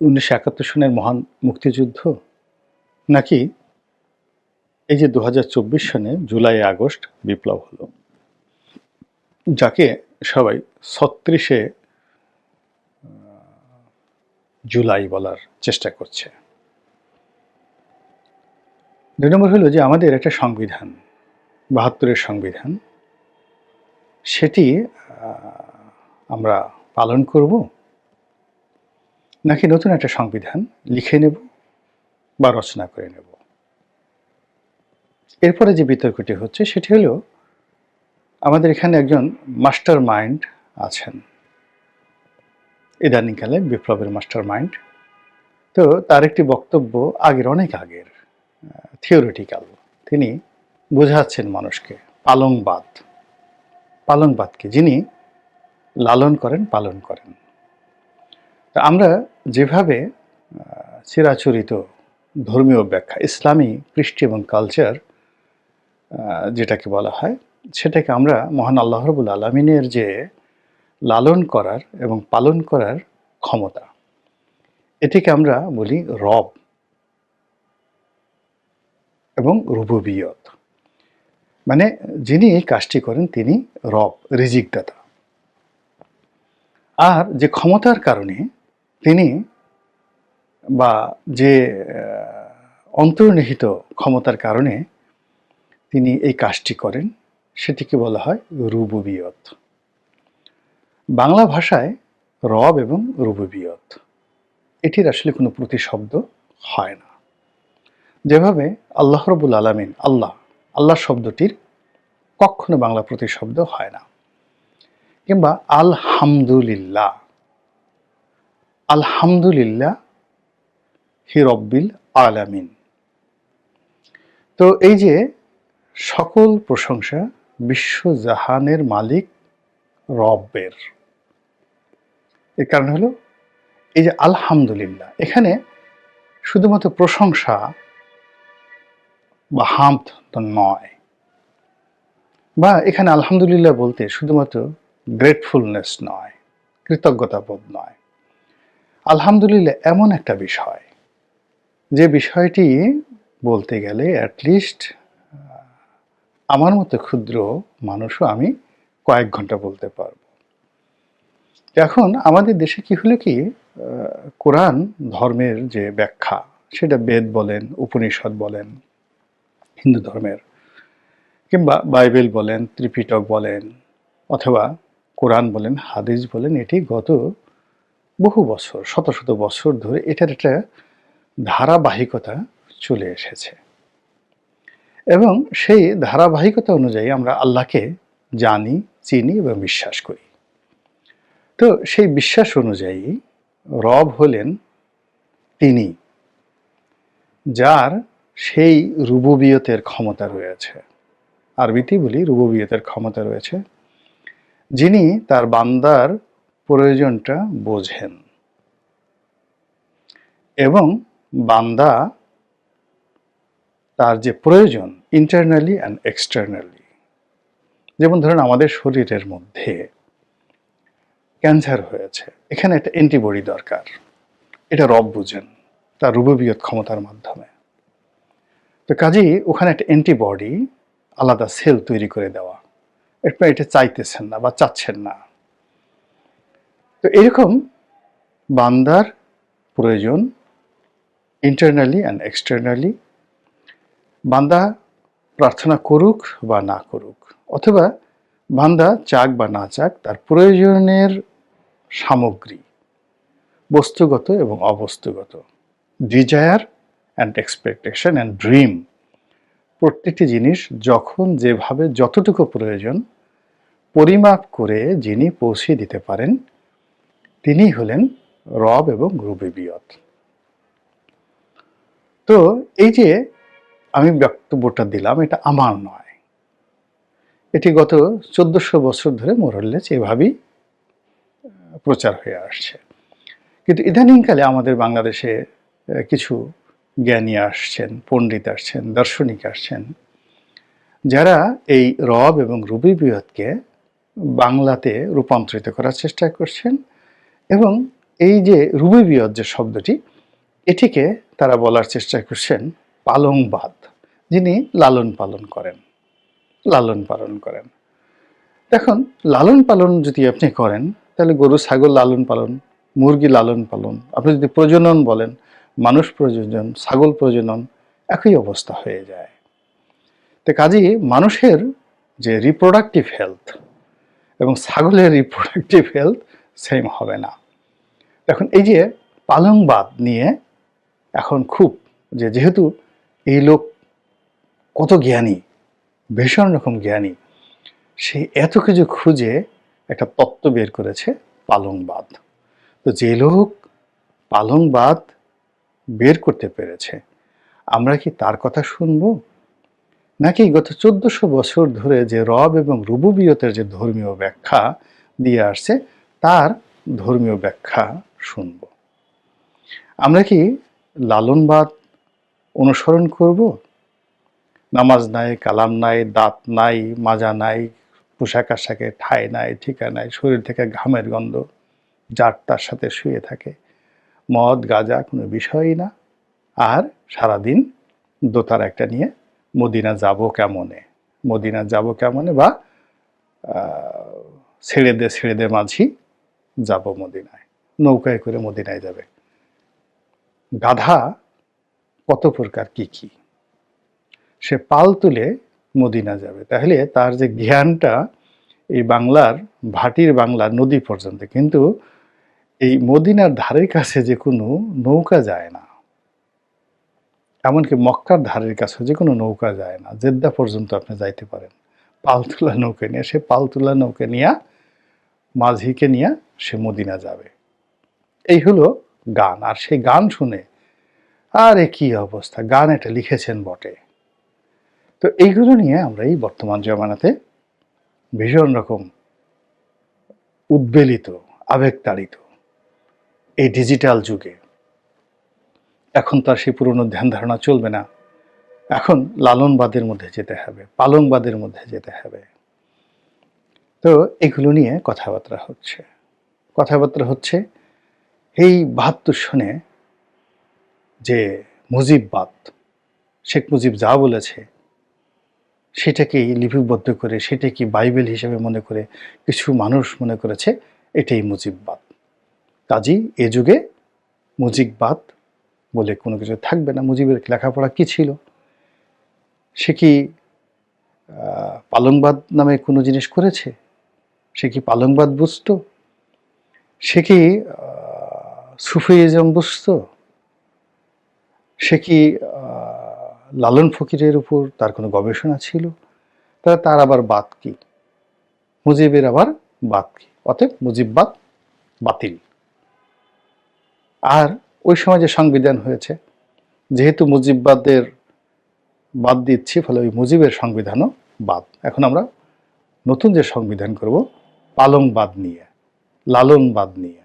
১৯৭১ সনের মহান মুক্তিযুদ্ধ, নাকি এই যে ২০২৪ সনে জুলাই আগস্ট বিপ্লব হলো, যাকে সবাই ৩৬শে জুলাই বলার চেষ্টা করছে। ২ নম্বর হলো যে আমাদের একটা সংবিধান, ৭২-এর সংবিধান, সেটি আমরা পালন করব, নাকি নতুন একটা সংবিধান লিখে নেব বা রচনা করে নেব। এরপরে যে বিতর্কটি হচ্ছে সেটি হলো, আমাদের এখানে একজন মাস্টার মাইন্ড আছেন, ইদানিংকালে বিপ্লবের মাস্টার মাইন্ড। তো তার একটি বক্তব্য অনেক আগের, থিওরিটিক্যাল। তিনি বোঝাচ্ছেন মানুষকে পালংবাদকে যিনি লালন করেন, পালন করেন। তা আমরা যেভাবে চিরাচরিত ধর্মীয় ব্যাখ্যা, ইসলামী কৃষ্টি এবং কালচার যেটাকে বলা হয়, সেটাকে আমরা মহান আল্লাহ রাব্বুল আলামিনের যে লালন করার এবং পালন করার ক্ষমতা, এটিকে আমরা বলি রব এবং রুবুবিয়ত। মানে যিনি এই কাজটি করেন তিনি রব, রিজিকদাতা। আর যে ক্ষমতার কারণে তিনি, বা যে অন্তর্নিহিত ক্ষমতার কারণে তিনি এই কাজটি করেন, সেটিকে বলা হয় রুবুবিয়ত। বাংলা ভাষায় রব এবং রুবুবিয়ত এটির আসলে কোনো প্রতিশব্দ হয় না। যেভাবে আল্লাহ রাব্বুল আলামিন, আল্লাহ শব্দটির কখনো বাংলা প্রতিশব্দ হয় না। কিংবা আলহামদুলিল্লাহ হি রব্বিল আলামিন। তো এই যে সকল প্রশংসা বিশ্বজাহানের মালিক রবের, এর কারণ হলো এই যে আলহামদুলিল্লাহ, এখানে শুধুমাত্র প্রশংসা বা হামদ তো নয়, বা এখানে আলহামদুলিল্লাহ বলতে শুধুমাত্র গ্রেটফুলনেস নয়, কৃতজ্ঞতাবোধ নয়। আলহামদুলিল্লাহ এমন একটা বিষয়, যে বিষয়টি বলতে গেলে অ্যাটলিস্ট আমার মতো ক্ষুদ্র মানুষও আমি কয়েক ঘন্টা বলতে পারব। এখন আমাদের দেশে কি হলো কি, কোরআন ধর্মের যে ব্যাখ্যা, সেটা বেদ বলেন, উপনিষদ বলেন হিন্দু ধর্মের, কিংবা বাইবেল বলেন, ত্রিপিটক বলেন, অথবা কোরআন বলেন, হাদিস বলেন, এটি গত বহু বছর, শত শত বছর ধরে এটার একটা ধারাবাহিকতা চলে এসেছে। এবং সেই ধারাবাহিকতা অনুযায়ী আমরা আল্লাহকে জানি, চিনি এবং বিশ্বাস করি। তো সেই বিশ্বাস অনুযায়ী রব হলেন তিনি, যার সেই রুবুবিয়তের ক্ষমতা রয়েছে। আরবিতেই বলি রুবুবিয়তের ক্ষমতা রয়েছে, যিনি তার বান্দার প্রয়োজনটা বোঝেন এবং বান্দা তার যে প্রয়োজন ইন্টারনালি অ্যান্ড এক্সটার্নালি, যেমন ধরেন আমাদের শরীরের মধ্যে ক্যান্সার হয়েছে, এখানে একটা অ্যান্টিবডি দরকার, এটা রব বুঝেন তার রুবুবিয়ত ক্ষমতার মাধ্যমে। তো কাজেই ওখানে একটা অ্যান্টিবডি, আলাদা সেল তৈরি করে দেওয়া, এটা চাইতেছেন না বা চাচ্ছেন না। তো এরকম বান্দার প্রয়োজন ইন্টারনালি অ্যান্ড এক্সটার্নালি, বান্দা প্রার্থনা করুক বা না করুক, অথবা বান্দা চাক বা না চাক, তার প্রয়োজনের সামগ্রী বস্তুগত এবং অবস্তুগত, desire and expectation and dream, প্রত্যেকটি জিনিস যখন যেভাবে যতটুকু প্রয়োজন পরিমাপ করে যিনি পৌঁছে দিতে পারেন, তিনি হলেন রব এবং রুবুবিয়ত। তো এই যে আমি বক্তব্যটা দিলাম, এটা আমার নয়, এটি গত 1400 বছর ধরে মোরলেস এভাবেই প্রচার হয়ে আসছে। কিন্তু ইদানিংকালে আমাদের বাংলাদেশে কিছু জ্ঞানী আসছেন, পণ্ডিত আসছেন, দার্শনিক আসছেন, যারা এই রব এবং রুবুবিয়তকে বাংলাতে রূপান্তরিত করার চেষ্টা করছেন এবং এই যে রুবুবিয়ত যে শব্দটি, এটিকে তারা বলার চেষ্টা করছেন পালংবাদ, যিনি লালন পালন করেন। লালন পালন করেন, দেখুন লালন পালন যদি আপনি করেন, তাহলে গরু ছাগল লালন পালন, মুরগি লালন পালন, আপনি যদি প্রজনন বলেন, মানুষ প্রজনন, ছাগল প্রজনন, একই অবস্থা হয়ে যায়। তো কাজেই মানুষের যে রিপ্রোডাক্টিভ হেলথ এবং ছাগলের রিপ্রোডাক্টিভ হেলথ সেম হবে না। এখন এই যে পালংবাদ নিয়ে এখন খুব, যেহেতু এই লোক কত জ্ঞানী, ভীষণ রকম জ্ঞানী, সে এত কিছু খুঁজে একটা তত্ত্ব বের করেছে পালংবাদ। তো যে লোক পালংবাদ বের করতে পেরেছে, আমরা কি তার কথা শুনবো, নাকি গত 1400 বছর ধরে যে রব এবং রুবুবিয়তের যে ধর্মীয় ব্যাখ্যা দিয়ে আসছে তার ধর্মীয় ব্যাখ্যা শুনব? আমরা কি লালনবাদ অনুসরণ করব? নামাজ নাই, কালাম নাই, দাঁত নাই, মাজা নাই, পোশাক আশাকে ঠাঁই নাই, ঠিকা নাই, শরীর থেকে ঘামের গন্ধ, যার তার সাথে শুয়ে থাকে, মদ গাঁজা কোনো বিষয়ই না, আর সারাদিন দোতার একটা নিয়ে মদিনা যাব কেমনে, মদিনা যাব কেমনে, বা ছেড়ে দে মাঝি যাব মদিনায়, নৌকায় করে মদিনায় যাবে। গাধা কত প্রকার কি কি, সে পাল তুলে মদিনা যাবে। তাহলে তার যে জ্ঞানটা এই বাংলার ভাটির বাংলার নদী পর্যন্ত, কিন্তু এই মদিনার ধারের কাছে যে কোনো নৌকা যায় না, এমনকি মক্কার ধারের কাছে যে কোনো নৌকা যায় না। জেদ্দা পর্যন্ত আপনি যাইতে পারেন পালতোলা নৌকা নিয়ে, সে পালতোলা নৌকা নিয়ে মাঝিকে নিয়ে সে মদিনা যাবে। এই হলো গান। আর সেই গান শুনে আরে কি অবস্থা, গান এটা লিখেছেন বটে। তো এইগুলো নিয়ে আমরা এই বর্তমান জমানাতে ভীষণ রকম উদ্বেলিত, আবেগতাড়িত। এই ডিজিটাল যুগে এখন তার সেই পুরনো ধ্যান ধারণা চলবে না, এখন লালনবাদের মধ্যে যেতে হবে, পালংবাদের মধ্যে যেতে হবে। তো এগুলো নিয়ে কথাবার্তা হচ্ছে এই 72 সনে যে মুজিববাদ, শেখ মুজিব যা বলেছে সেটাকেই লিপিবদ্ধ করে, সেটাকে বাইবেল হিসেবে মনে করে কিছু মানুষ মনে করেছে এটাই মুজিববাদ। কাজেই এ যুগে মুজিববাদ বলে কোনো কিছু থাকবে না। মুজিবের লেখাপড়া কি ছিল? সে কি পালংবাদ নামে কোনো জিনিস করেছে? সে কি পালংবাদ বুঝতো? সে কি সুফিইজম বুঝতো? সে কি লালন ফকিরের উপর তার কোনো গবেষণা ছিল? তার আবার বাদ কি? মুজিবের আবার বাদ কি? অতএব মুজিববাদ বাতিল। আর ওই সময় যে সংবিধান হয়েছে, যেহেতু মুজিববাদের বাদ দিচ্ছি, ফলে ওই মুজিবের সংবিধানও বাদ। এখন আমরা নতুন যে সংবিধান করব পালংবাদ নিয়ে, লালনবাদ নিয়ে।